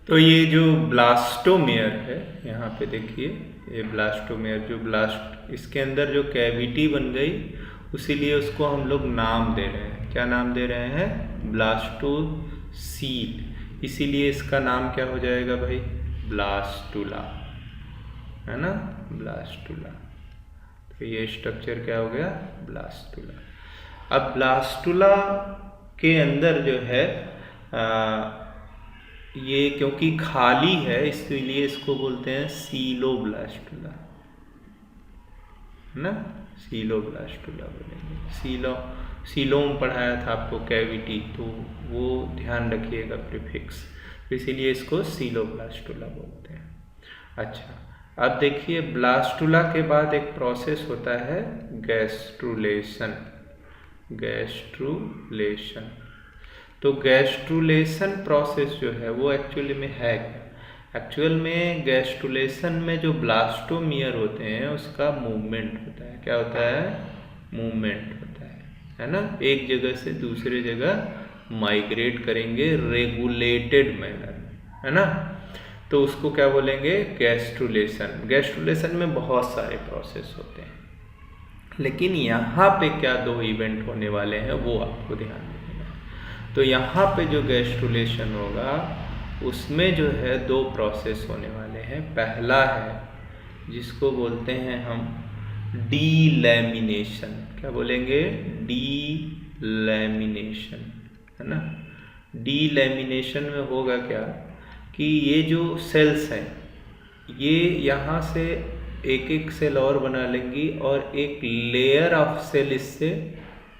तो ये जो ब्लास्टोमेयर है, यहाँ पे देखिए, ये ब्लास्टोमेयर जो इसके अंदर जो कैविटी बन गई, उसीलिए उसको हम लोग नाम दे रहे हैं। क्या नाम दे रहे हैं? ब्लास्टोसील। इसीलिए इसका नाम क्या हो जाएगा भाई? ब्लास्टुला, है ना, ब्लास्टुला। तो ये स्ट्रक्चर क्या हो गया? ब्लास्टुला। अब ब्लास्टुला के अंदर जो है ये क्योंकि खाली है, इसलिए इसको बोलते हैं सीलोब्लास्टुला, है ना, सीलोब्लास्टुला बोलेंगे। सीलोम पढ़ाया था आपको कैविटी, तो वो ध्यान रखिएगा प्रीफिक्स, इसीलिए इसको सीलोब्लास्टुला बोलते हैं। अच्छा, अब देखिए ब्लास्टुला के बाद एक प्रोसेस होता है गैस्ट्रुलेशन। गैस्ट्रुलेशन, तो गैस्ट्रुलेशन प्रोसेस जो है वो एक्चुअली में है क्या? एक्चुअल में गैस्ट्रुलेशन में जो ब्लास्टोमियर होते हैं उसका मूवमेंट होता है। क्या होता है? मूवमेंट होता है ना। एक जगह से दूसरे जगह माइग्रेट करेंगे रेगुलेटेड मैनर में, है ना। तो उसको क्या बोलेंगे? गैस्ट्रुलेशन। गैस्ट्रुलेशन में बहुत सारे प्रोसेस होते हैं, लेकिन यहाँ पे क्या दो इवेंट होने वाले हैं वो आपको ध्यान देना है। तो यहाँ पे जो गैस्ट्रुलेशन होगा उसमें जो है दो प्रोसेस होने वाले हैं। पहला है जिसको बोलते हैं हम डीलैमिनेशन। क्या बोलेंगे? डीलैमिनेशन, है ना। डीलैमिनेशन में होगा क्या कि ये जो सेल्स हैं ये यहाँ से एक एक सेल और बना लेंगी और एक लेयर ऑफ सेल इससे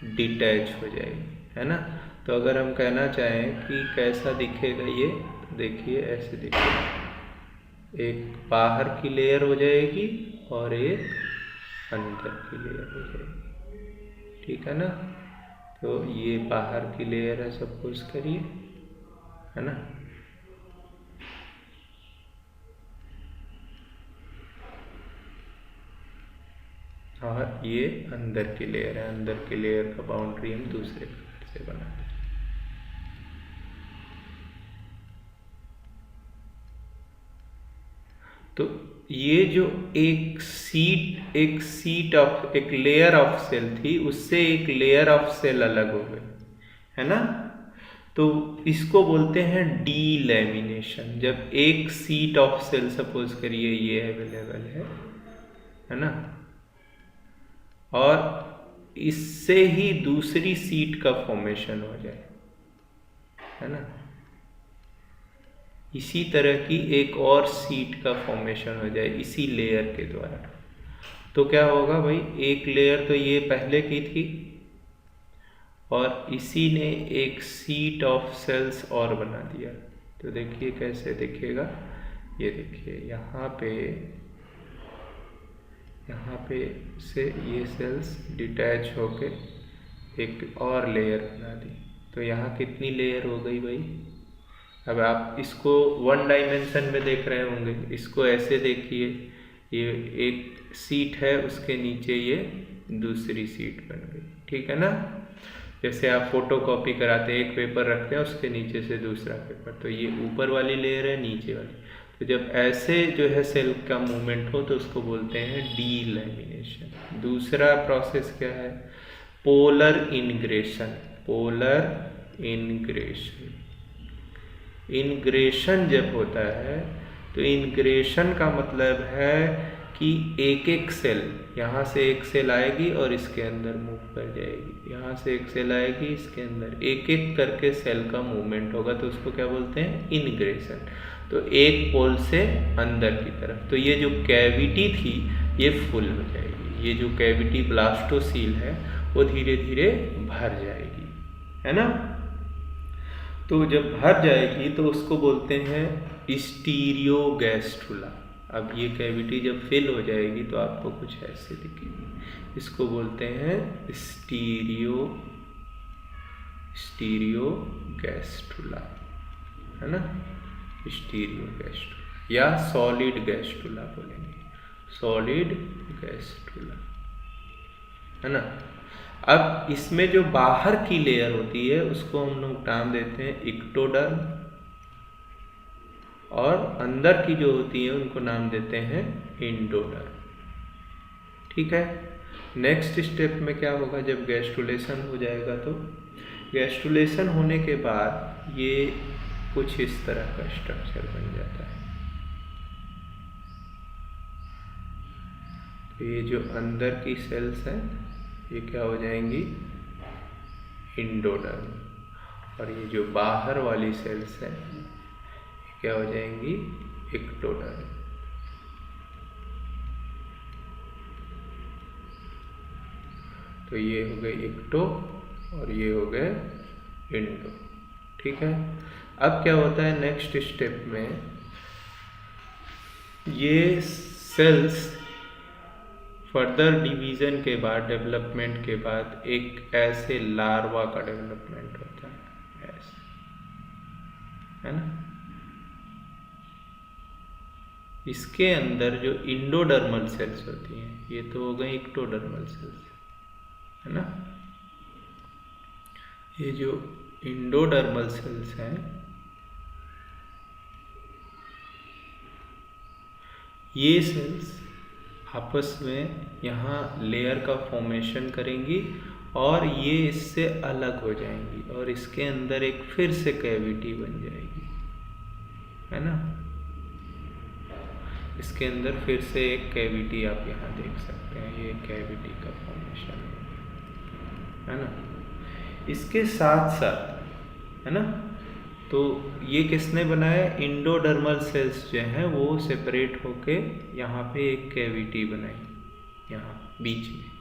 डिटैच हो जाएगी, है ना। तो अगर हम कहना चाहें कि कैसा दिखेगा ये, तो देखिए ऐसे दिखेगा, एक बाहर की लेयर हो जाएगी और एक अंदर की लेयर हो जाएगी, ठीक है ना। तो ये बाहर की लेयर है, सपोज करिए, है ना। और ये अंदर की लेयर है, अंदर की लेयर का बाउंड्री हम दूसरे कलर से बनाते हैं। तो ये जो एक लेयर ऑफ सेल थी, उससे एक लेयर ऑफ सेल अलग हो गई, है ना। तो इसको बोलते हैं डीलैमिनेशन। जब एक सीट ऑफ सेल, सपोज करिए ये अवेलेबल है ना, और इससे ही दूसरी सीट का फॉर्मेशन हो जाए, है ना। इसी तरह की एक और सीट का फॉर्मेशन हो जाए इसी लेयर के द्वारा, तो क्या होगा भाई? एक लेयर तो ये पहले की थी और इसी ने एक सीट ऑफ सेल्स और बना दिया। तो देखिए कैसे दिखेगा, ये देखिए यहाँ पे से ये सेल्स डिटैच होके एक और लेयर बना दी। तो यहाँ कितनी लेयर हो गई भाई? अब आप इसको वन डायमेंशन में देख रहे होंगे, इसको ऐसे देखिए, ये एक सीट है, उसके नीचे ये दूसरी सीट बन गई, ठीक है ना। जैसे आप फोटो कॉपी कराते हैं, एक पेपर रखते हैं, उसके नीचे से दूसरा पेपर, तो ये ऊपर वाली लेयर है, नीचे वाली। तो जब ऐसे जो है सेल का मूवमेंट हो तो उसको बोलते हैं डीलैमिनेशन। दूसरा प्रोसेस क्या है? पोलर इनग्रेशन। पोलर इनग्रेशन, इनग्रेशन जब होता है तो इनग्रेशन का मतलब है कि एक एक सेल, यहाँ से एक सेल आएगी और इसके अंदर मूव कर जाएगी, यहाँ से एक सेल आएगी, इसके अंदर एक एक करके सेल का मूवमेंट होगा, तो उसको क्या बोलते हैं? इनग्रेशन। तो एक पोल से अंदर की तरफ, तो ये जो कैविटी थी ये फुल हो जाएगी। ये जो कैविटी ब्लास्टोसील है वो धीरे धीरे भर जाएगी, है ना। तो जब भर जाएगी तो उसको बोलते हैं स्टीरियोगैस्ट्रुला। अब ये कैविटी जब फिल हो जाएगी तो आपको कुछ ऐसे दिखेगी, इसको बोलते हैं स्टीरियोगैस्ट्रुला, है ना। स्टीरियोगैस्ट्रुला या सॉलिड गैस्ट्रुला बोलेंगे, सॉलिड गैस्ट्रुला, है ना। अब इसमें जो बाहर की लेयर होती है उसको हम लोग नाम देते हैं इक्टोडर्म और अंदर की जो होती है उनको नाम देते हैं इंडोडर्म। ठीक है। नेक्स्ट स्टेप में क्या होगा, जब गैस्ट्रुलेशन हो जाएगा तो गैस्ट्रुलेशन होने के बाद ये कुछ इस तरह का स्ट्रक्चर बन जाता है। तो ये जो अंदर की सेल्स हैं ये क्या हो जाएंगी, इंडोडर्म, और ये जो बाहर वाली सेल्स हैं ये क्या हो जाएंगी, एक्टोडर्म। तो ये हो गए एक्टो और ये हो गए इंडो। ठीक है। अब क्या होता है नेक्स्ट स्टेप में, ये सेल्स फर्दर डिवीजन के बाद, डेवलपमेंट के बाद एक ऐसे लार्वा का डेवलपमेंट होता है, ऐसे, है ना। इसके अंदर जो इंडोडर्मल सेल्स होती हैं, ये तो हो गई एक्टोडर्मल सेल्स, है ना। ये जो इंडोडर्मल सेल्स हैं ये सेल्स आपस में यहाँ लेयर का फॉर्मेशन करेंगी और ये इससे अलग हो जाएंगी और इसके अंदर एक फिर से कैविटी बन जाएगी, है ना। इसके अंदर फिर से एक कैविटी आप यहाँ देख सकते हैं, ये कैविटी का फॉर्मेशन है ना। इसके साथ साथ, है ना, तो ये किसने बनाया, इंडोडर्मल सेल्स जो हैं वो सेपरेट होके यहाँ पे एक कैविटी बनाई, यहाँ बीच में।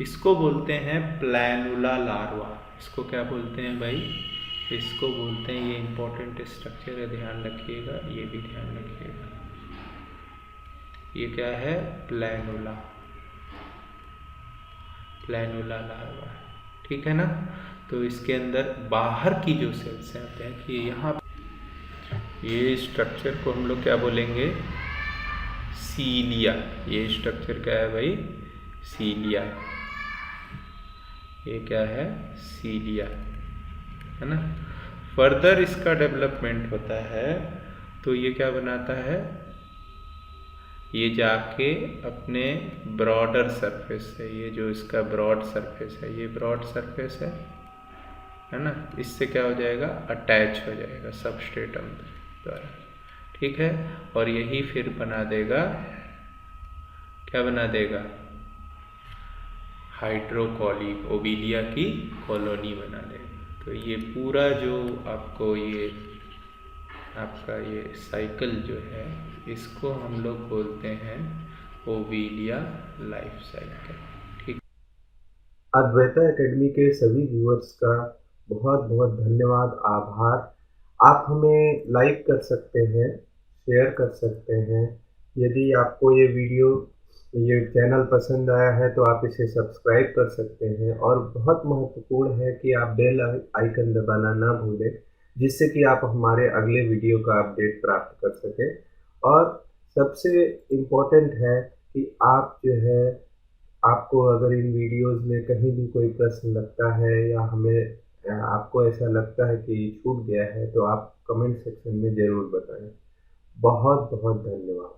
इसको बोलते हैं प्लैनुला लार्वा। इसको क्या बोलते हैं भाई, इसको बोलते हैं, ये इंपॉर्टेंट स्ट्रक्चर है, ध्यान रखिएगा, ये भी ध्यान रखिएगा। ये क्या है, प्लैनुला, प्लैनुला लार्वा। ठीक है ना। तो इसके अंदर बाहर की जो सेल्स हैं, आते हैं कि यहाँ ये स्ट्रक्चर को हम लोग क्या बोलेंगे, सीलिया। ये स्ट्रक्चर क्या है भाई, सीलिया। ये क्या है, सीलिया, है ना। फर्दर इसका डेवलपमेंट होता है तो ये क्या बनाता है, ये जाके अपने ब्रॉडर सरफेस से, ये जो इसका ब्रॉड सरफेस है, ये ब्रॉड सरफेस है ना, इससे क्या हो जाएगा, अटैच हो जाएगा सबस्ट्रेटम द्वारा। ठीक है। और यही फिर बना देगा, क्या बना देगा, हाइड्रोकॉली, ओविलिया की कॉलोनी बना देगा। तो ये पूरा जो आपको ये आपका ये साइकिल जो है, इसको हम लोग बोलते हैं ओविलिया लाइफ साइकिल। ठीक। अद्वैता एकेडमी के सभी व्यूअर्स का बहुत बहुत धन्यवाद, आभार। आप हमें लाइक कर सकते हैं, शेयर कर सकते हैं। यदि आपको ये वीडियो, ये चैनल पसंद आया है तो आप इसे सब्सक्राइब कर सकते हैं। और बहुत महत्वपूर्ण है कि आप बेल आइकन दबाना ना भूलें, जिससे कि आप हमारे अगले वीडियो का अपडेट प्राप्त कर सकें। और सबसे इम्पोर्टेंट है कि आप जो है, आपको अगर इन वीडियोस में कहीं भी कोई प्रश्न लगता है या हमें आपको ऐसा लगता है कि छूट गया है तो आप कमेंट सेक्शन में ज़रूर बताएं। बहुत बहुत धन्यवाद।